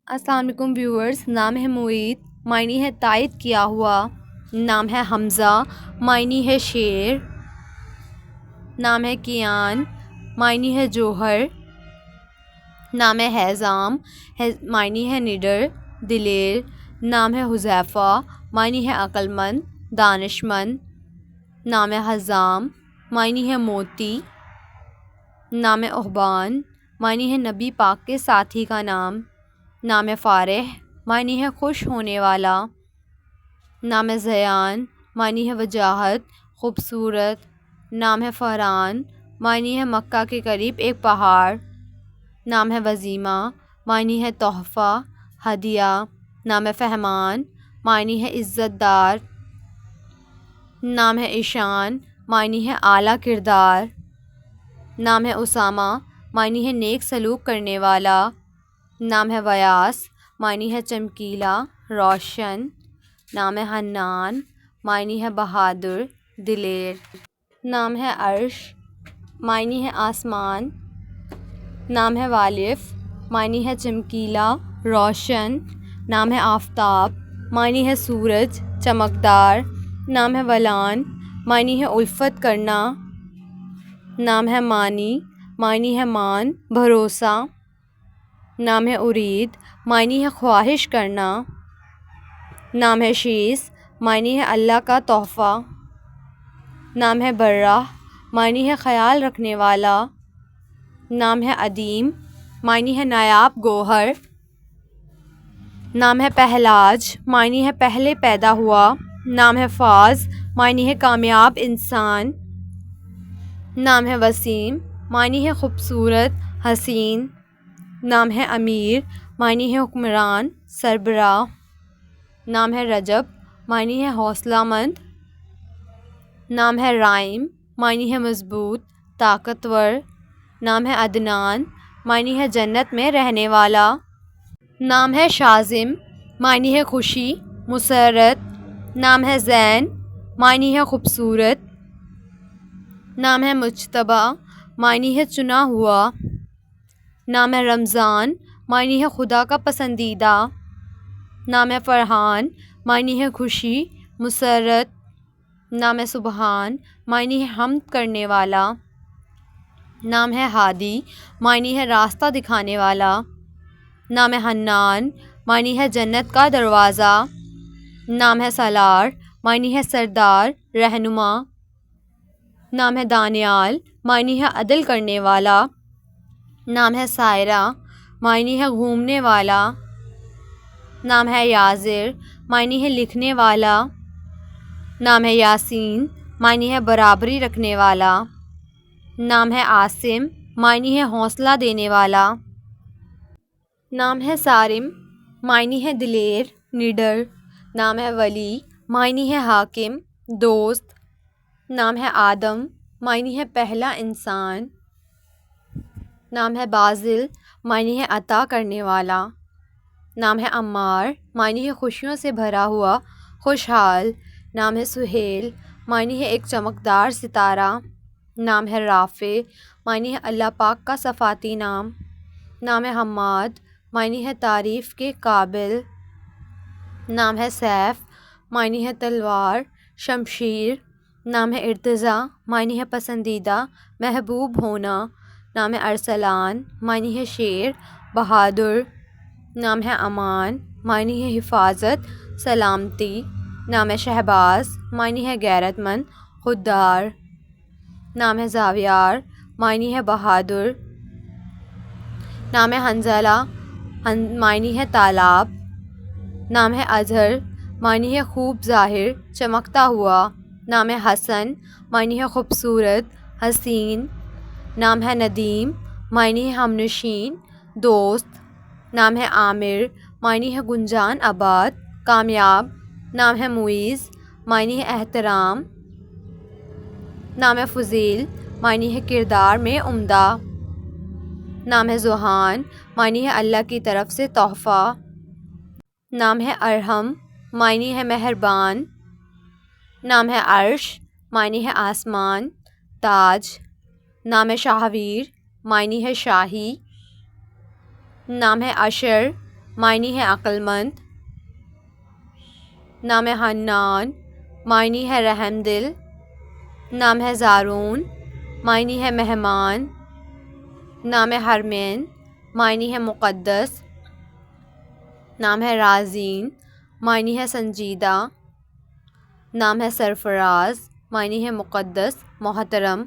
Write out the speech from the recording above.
السلام علیکم ویورز، نام ہے معید، معنی ہے تائید کیا ہوا۔ نام ہے حمزہ، معنی ہے شیر۔ نام ہے کیان، معنی ہے جوہر۔ نام ہے حیزام، معنی ہے نڈر، دلیر۔ نام ہے حذیفہ، معنی ہے عقل مند، دانش مند۔ نام ہے حزام، معنی ہے موتی۔ نام ہے احبان، معنی ہے نبی پاک کے ساتھی کا نام۔ نام ہے فارح، معنی ہے خوش ہونے والا۔ نام ہے زیان، معنی ہے وجاہت، خوبصورت۔ نام ہے فہران، معنی ہے مکہ کے قریب ایک پہاڑ۔ نام ہے وزیمہ، معنی ہے تحفہ، ہدیہ۔ نام ہے فہمان، معنی ہے عزت دار۔ نام ہے ایشان، معنی ہے اعلیٰ کردار۔ نام ہے اسامہ، معنی ہے نیک سلوک کرنے والا۔ نام ہے ویاس، معنی ہے چمکیلا، روشن۔ نام ہے حنان، معنی ہے بہادر، دلیر۔ نام ہے عرش، معنی ہے آسمان۔ نام ہے والف، معنی ہے چمکیلا، روشن۔ نام ہے آفتاب، معنی ہے سورج، چمکدار۔ نام ہے ولان، معنی ہے الفت کرنا۔ نام ہے مانی، معنی ہے مان، بھروسہ۔ نام ہے ارید، معنی ہے خواہش کرنا۔ نام ہے شیس، معنی ہے اللہ کا تحفہ۔ نام ہے برہ، معنی ہے خیال رکھنے والا۔ نام ہے عدیم، معنی ہے نایاب گوہر۔ نام ہے پہلاج، معنی ہے پہلے پیدا ہوا۔ نام ہے فاز، معنی ہے کامیاب انسان۔ نام ہے وسیم، معنی ہے خوبصورت، حسین۔ نام ہے امیر، معنی ہے حکمران، سربراہ۔ نام ہے رجب، معنی ہے حوصلہ مند۔ نام ہے رائم، معنی ہے مضبوط، طاقتور۔ نام ہے عدنان، معنی ہے جنت میں رہنے والا۔ نام ہے شازم، معنی ہے خوشی، مسرت۔ نام ہے زین، معنی ہے خوبصورت۔ نام ہے مجتبیٰ، معنی ہے چنا ہوا۔ نام ہے رمضان، معنی ہے خدا کا پسندیدہ۔ نام ہے فرحان، معنی ہے خوشی، مسرت۔ نام ہے سبحان، معنی ہے حمد کرنے والا۔ نام ہے ہادی، معنی ہے راستہ دکھانے والا۔ نام ہے حنان، معنی ہے جنت کا دروازہ۔ نام ہے سالار، معنی ہے سردار، رہنما۔ نام ہے دانیال، معنی ہے عدل کرنے والا۔ نام ہے سائرہ، معنی ہے گھومنے والا۔ نام ہے یازر، معنی ہے لکھنے والا۔ نام ہے یاسین، معنی ہے برابری رکھنے والا۔ نام ہے عاصم، معنی ہے حوصلہ دینے والا۔ نام ہے صارم، معنی ہے دلیر، نڈر۔ نام ہے ولی، معنی ہے حاکم، دوست۔ نام ہے آدم، معنی ہے پہلا انسان۔ نام ہے بازل، معنی ہے عطا کرنے والا۔ نام ہے عمار، معنی ہے خوشیوں سے بھرا ہوا، خوشحال۔ نام ہے سہیل، معنی ہے ایک چمکدار ستارہ۔ نام ہے رافع، معنی ہے اللہ پاک کا صفاتی نام۔ نام ہے حماد، معنی ہے تعریف کے قابل۔ نام ہے سیف، معنی ہے تلوار، شمشیر۔ نام ہے ارتضیٰ، معنی ہے پسندیدہ، محبوب ہونا۔ نام ہے ارسلان، معنی ہے شیر، بہادر۔ نام ہے امان، معنی ہے حفاظت، سلامتی۔ نام ہے شہباز، معنی ہے غیرت مند، خوددار۔ نام ہے زاویار، معنی ہے بہادر۔ نام ہے حنظلہ، معنی ہے تالاب۔ نام ہے اظہر، معنی ہے خوب ظاہر، چمکتا ہوا۔ نام ہے حسن، معنی ہے خوبصورت، حسین۔ نام ہے ندیم، معنی ہے ہمنشین، دوست۔ نام ہے عامر، معنی ہے گنجان آباد، کامیاب۔ نام ہے معیز، معنی ہے احترام۔ نام ہے فضیل، معنی ہے کردار میں عمدہ۔ نام ہے ذوحان، معنی ہے اللہ کی طرف سے تحفہ۔ نام ہے ارحم، معنی ہے مہربان۔ نام ہے عرش، معنی ہے آسمان، تاج۔ نام ہے شاہویر، معنی ہے شاہی۔ نام ہے عشر، معنی ہے عقل مند. نام ہے حنان، معنی ہے رحم دل. نام ہے زارون، معنی ہے مہمان. نام ہے حرمین، معنی ہے مقدس. نام ہے رازین، معنی ہے سنجیدہ. نام ہے سرفراز، معنی ہے مقدس محترم.